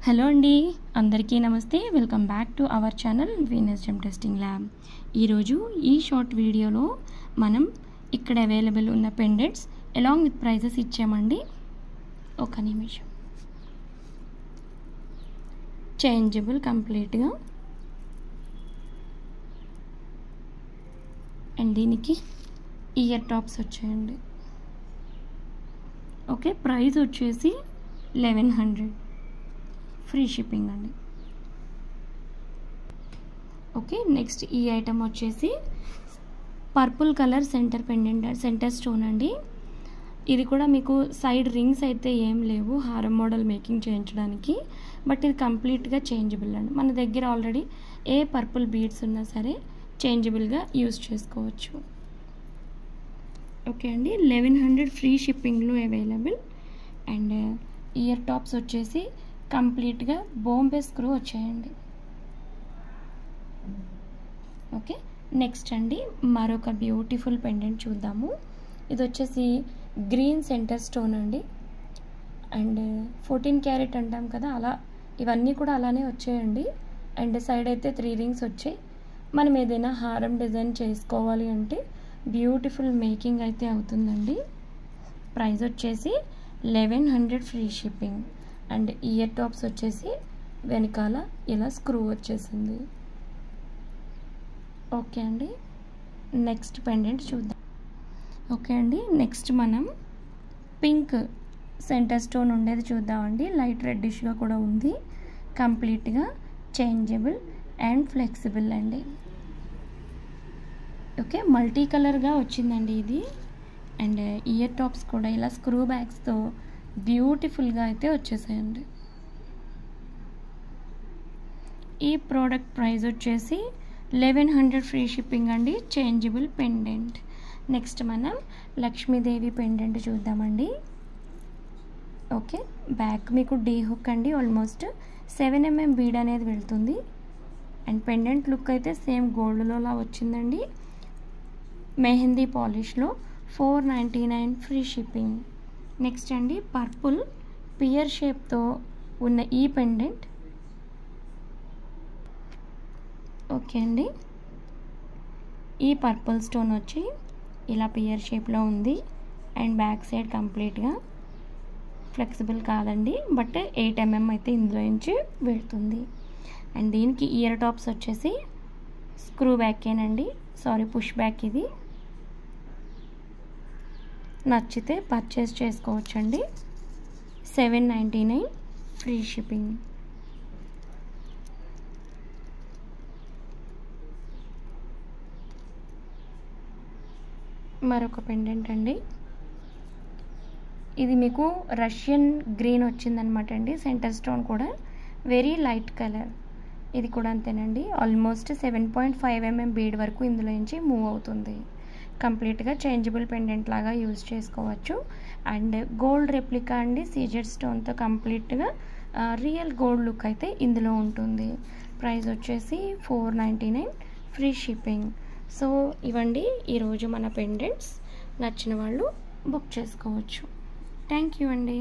Hello అండి, అందరికీ నమస్తే. Welcome back to our channel Venus gem testing lab. ఈరోజు ఈ షార్ట్ వీడియోలో మనం ఇక్కడ అవైలబుల్ ఉన్న పెండెంట్స్ అలాంగ్ విత్ ప్రైజెస్ ఇచ్చామండి. ఒక నిమిషం. చేంజబుల్ కంప్లీట్గా, అండ్ దీనికి ఇయర్ టాప్స్ వచ్చాయండి. ఓకే, ప్రైస్ వచ్చేసి 1100, ఫ్రీ షిప్పింగ్ అండి. ఓకే, నెక్స్ట్ ఈ ఐటమ్ వచ్చేసి purple colour centre pendant, centre stone అండి. ఇది కూడా మీకు సైడ్ రింగ్స్ అయితే ఏం లేవు హారం మోడల్ మేకింగ్ చేయించడానికి, బట్ ఇది కంప్లీట్గా చేంజబుల్ అండి. మన దగ్గర ఆల్రెడీ ఏ పర్పుల్ బీడ్స్ ఉన్నా సరే చేంజబుల్గా యూజ్ చేసుకోవచ్చు. ఓకే అండి, 1100 ఫ్రీ షిప్పింగ్లో అవైలబుల్. అండ్ ఇయర్ టాప్స్ వచ్చేసి కంప్లీట్గా బాంబే స్క్రూ వచ్చాయండి. ఓకే, నెక్స్ట్ అండి మరొక బ్యూటిఫుల్ పెండెంట్ చూద్దాము. ఇది వచ్చేసి గ్రీన్ సెంటర్ స్టోన్ అండి. అండ్ 14 క్యారెట్ అంటాం కదా, అలా ఇవన్నీ కూడా అలానే వచ్చాయండి. అండ్ సైడ్ అయితే 3 రింగ్స్ వచ్చాయి. మనం ఏదైనా హారం డిజైన్ చేసుకోవాలి అంటే బ్యూటిఫుల్ మేకింగ్ అయితే అవుతుందండి. ప్రైస్ వచ్చేసి 1100 free shipping. And ear tops వచ్చేసి వెనకాల ఇలా స్క్రూ వచ్చేసింది. ఓకే అండి, నెక్స్ట్ పెండెంట్ చూద్దాం. ఓకే అండి, నెక్స్ట్ మనం పింక్ సెంటర్ స్టోన్ ఉండేది చూద్దామండి. లైట్ రెడ్డిష్గా కూడా ఉంది, కంప్లీట్గా చేంజబుల్ అండ్ ఫ్లెక్సిబుల్ అండి. ఓకే, మల్టీ కలర్గా వచ్చిందండి ఇది. అండ్ ఇయర్ టాప్స్ కూడా ఇలా స్క్రూ బ్యాగ్స్తో బ్యూటిఫుల్గా అయితే వచ్చేసాయండి. ఈ ప్రోడక్ట్ ప్రైస్ వచ్చేసి 1100 ఫ్రీ షిప్పింగ్ అండి, చేంజబుల్ పెండెంట్. నెక్స్ట్ మనం లక్ష్మీదేవి పెండెంట్ చూద్దామండి. ఓకే, బ్యాక్ మీకు డీ హుక్ అండి, ఆల్మోస్ట్ 7 mm బీడ్ అనేది వెళ్తుంది. అండ్ పెండెంట్ లుక్ అయితే సేమ్ గోల్డ్లోలా వచ్చిందండి. మెహందీ పాలిష్లో 499 ఫ్రీ షిప్పింగ్. నెక్స్ట్ అండి పర్పుల్ పియర్ షేప్తో ఉన్న ఈ పెండెంట్. ఓకే అండి, ఈ పర్పుల్ స్టోన్ వచ్చి ఇలా పియర్ షేప్లో ఉంది. అండ్ బ్యాక్ సైడ్ కంప్లీట్గా ఫ్లెక్సిబుల్ కాదండి, బట్ 8 mm అయితే ఇందులో నుంచి వెళ్తుంది. అండ్ దీనికి ఇయర్ టాప్స్ వచ్చేసి స్క్రూ బ్యాకేనండి, సారీ పుష్ బ్యాక్. ఇది నచ్చితే పర్చేస్ చేసుకోవచ్చండి. 799 ఫ్రీ షిప్పింగ్. మరొక పెండెంట్ అండి. ఇది మీకు రష్యన్ గ్రీన్ వచ్చిందనమాట అండి. సెంటర్ స్టోన్ కూడా వెరీ లైట్ కలర్. ఇది కూడా అంతేనండి, ఆల్మోస్ట్ 7.5 mm బీడ్ వరకు ఇందులో నుంచి మూవ్ అవుతుంది. కంప్లీట్గా చేంజబుల్ పెండెంట్ లాగా యూజ్ చేసుకోవచ్చు. అండ్ గోల్డ్ రెప్లికా అండి, సీజెడ్ స్టోన్తో కంప్లీట్గా రియల్ గోల్డ్ లుక్ అయితే ఇందులో ఉంటుంది. ప్రైస్ వచ్చేసి 499 ఫ్రీ షిప్పింగ్. సో ఇవండి ఈరోజు మన పెండెంట్స్. నచ్చిన వాళ్ళు బుక్ చేసుకోవచ్చు. థ్యాంక్ యూ అండి.